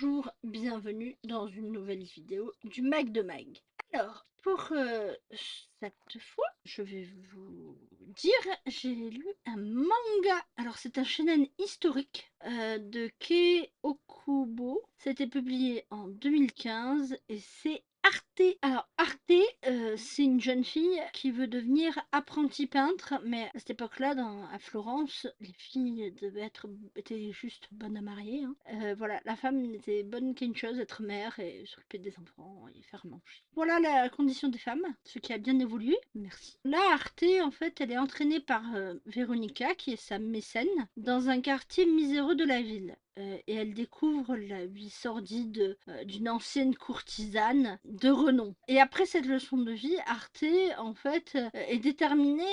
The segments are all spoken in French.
Bonjour, bienvenue dans une nouvelle vidéo du Mag de Mag. Alors, pour cette fois, je vais vous dire, j'ai lu un manga. Alors, c'est un shonen historique de Kei Okubo. C'était publié en 2015 et c'est Arte. Alors, Arte, c'est une jeune fille qui veut devenir apprentie peintre, mais à cette époque-là, à Florence, les filles étaient juste bonnes à marier, hein. Voilà, la femme n'était bonne qu'une chose, être mère et s'occuper des enfants et faire manger. Voilà la condition des femmes, ce qui a bien évolué, merci. Là, Arte, en fait, elle est entraînée par Véronica, qui est sa mécène, dans un quartier miséreux de la ville. Et elle découvre la vie sordide d'une ancienne courtisane de renom. Et après cette leçon de vie, Arte, en fait, est déterminée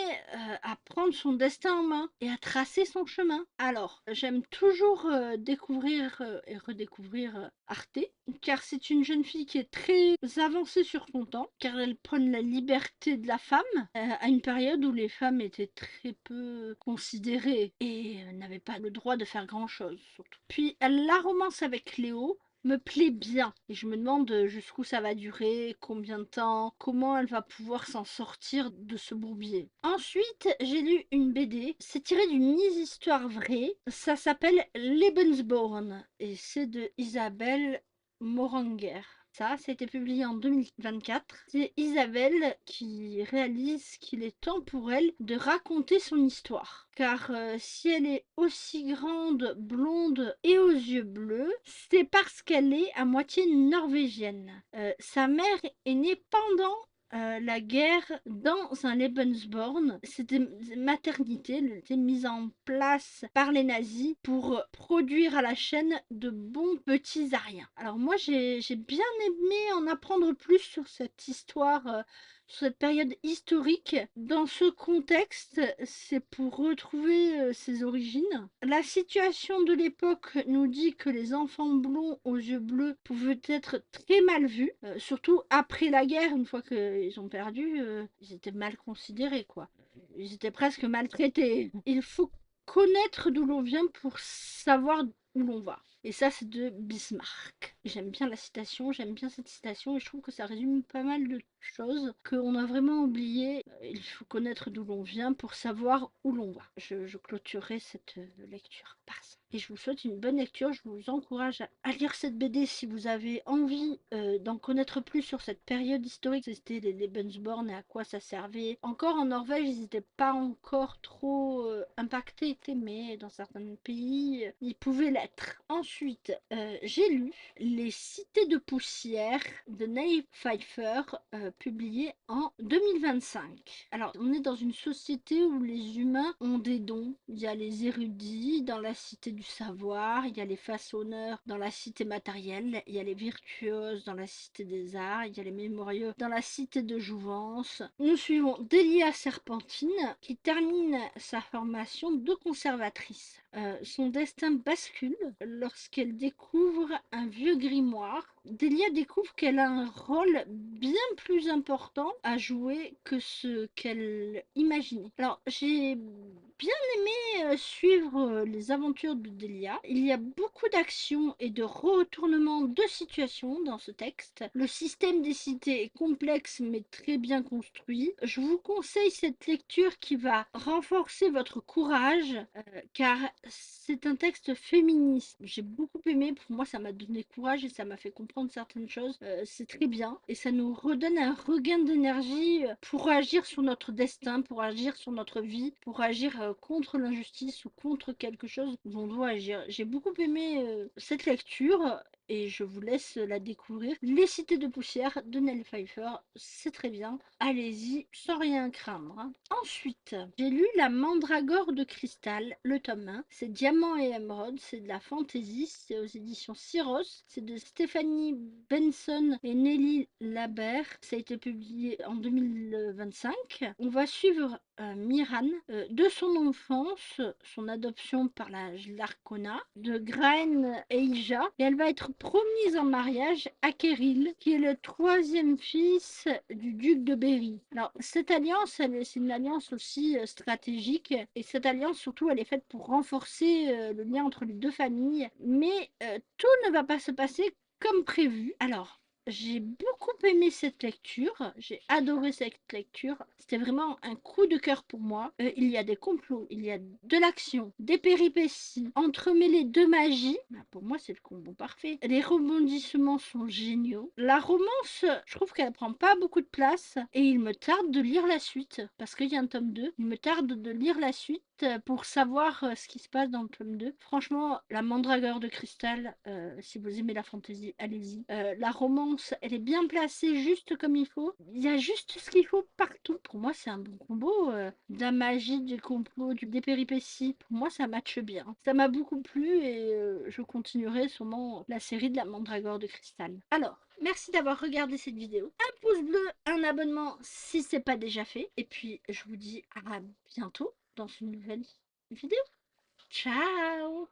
à prendre son destin en main et à tracer son chemin. Alors, j'aime toujours découvrir et redécouvrir Arte, car c'est une jeune fille qui est très avancée sur son temps, car elle prône la liberté de la femme à une période où les femmes étaient très peu considérées et n'avaient pas le droit de faire grand-chose, surtout. Puis la romance avec Léo me plaît bien et je me demande jusqu'où ça va durer, combien de temps, comment elle va pouvoir s'en sortir de ce bourbier. Ensuite, j'ai lu une BD, c'est tiré d'une histoire vraie, ça s'appelle Lebensborn et c'est de Isabelle Moranger. Ça a été publié en 2024. C'est Isabelle qui réalise qu'il est temps pour elle de raconter son histoire. Car si elle est aussi grande, blonde et aux yeux bleus, c'est parce qu'elle est à moitié norvégienne. Sa mère est née pendant la guerre dans un Lebensborn. C'était une maternité, elle était mise en place par les nazis pour produire à la chaîne de bons petits Ariens. Alors moi j'ai bien aimé en apprendre plus sur cette histoire, sur cette période historique. Dans ce contexte, c'est pour retrouver ses origines. La situation de l'époque nous dit que les enfants blonds aux yeux bleus pouvaient être très mal vus, surtout après la guerre, une fois qu'ils ont perdu, ils étaient mal considérés, quoi. Ils étaient presque maltraités. Il faut connaître d'où l'on vient pour savoir où l'on va. Et ça, c'est de Bismarck. J'aime bien la citation, j'aime bien cette citation et je trouve que ça résume pas mal de choses qu'on a vraiment oubliées. Il faut connaître d'où l'on vient pour savoir où l'on va. Je clôturerai cette lecture par ça. Et je vous souhaite une bonne lecture. Je vous encourage à lire cette BD si vous avez envie d'en connaître plus sur cette période historique. C'était les Lebensborn et à quoi ça servait. Encore en Norvège, ils n'étaient pas encore trop impactés, mais dans certains pays, ils pouvaient l'être. Ensuite, j'ai lu Les Cités de poussière de Nave Pfeiffer, publié en 2025. Alors, on est dans une société où les humains ont des dons. Il y a les érudits dans la cité du savoir, il y a les façonneurs dans la cité matérielle, il y a les virtuoses dans la cité des arts, il y a les mémorieux dans la cité de jouvence. Nous suivons Delia Serpentine qui termine sa formation de conservatrice. Son destin bascule lorsqu'elle découvre un vieux grimoire. Delia découvre qu'elle a un rôle bien plus important à jouer que ce qu'elle imaginait. Alors, j'ai bien aimé suivre les aventures de Delia. Il y a beaucoup d'actions et de retournements de situation dans ce texte. Le système des cités est complexe mais très bien construit. Je vous conseille cette lecture qui va renforcer votre courage car c'est un texte féministe. J'ai beaucoup aimé, pour moi ça m'a donné courage et ça m'a fait comprendre certaines choses. C'est très bien et ça nous redonne un regain d'énergie pour agir sur notre destin, pour agir sur notre vie, pour agir contre l'injustice ou contre quelque chose où on doit agir. J'ai beaucoup aimé cette lecture et je vous laisse la découvrir. Les Cités de poussière de Nell Pfeiffer, c'est très bien. Allez-y, sans rien craindre, hein. Ensuite, j'ai lu La Mandragore de cristal, le tome 1. C'est Diamant et Émeraude, c'est de la fantasy, c'est aux éditions Syros. C'est de Stéphanie Benson et Nelly Labert. Ça a été publié en 2025. On va suivre Miran de son enfance, son adoption par la Larkona, de Graen Eija, et elle va être promise en mariage à Kirill, qui est le troisième fils du duc de Berry. Alors, cette alliance, c'est une alliance aussi stratégique, et cette alliance, surtout, elle est faite pour renforcer le lien entre les deux familles, mais tout ne va pas se passer comme prévu. Alors, j'ai beaucoup aimé cette lecture, j'ai adoré cette lecture, c'était vraiment un coup de cœur pour moi. Il y a des complots, il y a de l'action, des péripéties, entremêlées de magie. Pour moi, c'est le combo parfait. Les rebondissements sont géniaux. La romance, je trouve qu'elle prend pas beaucoup de place et il me tarde de lire la suite parce qu'il y a un tome 2. Il me tarde de lire la suite pour savoir ce qui se passe dans le tome 2. Franchement, la Mandragore de cristal, si vous aimez la fantasy, allez-y. La romance, elle est bien placée juste comme il faut. Il y a juste ce qu'il faut partout. Pour moi, c'est un bon combo. De la magie, du complot, des péripéties. Pour moi, ça matche bien. Ça m'a beaucoup plu et je continuerai sûrement la série de la Mandragore de cristal. Alors, merci d'avoir regardé cette vidéo. Un pouce bleu, un abonnement si c'est pas déjà fait. Et puis, je vous dis à bientôt dans une nouvelle vidéo. Ciao!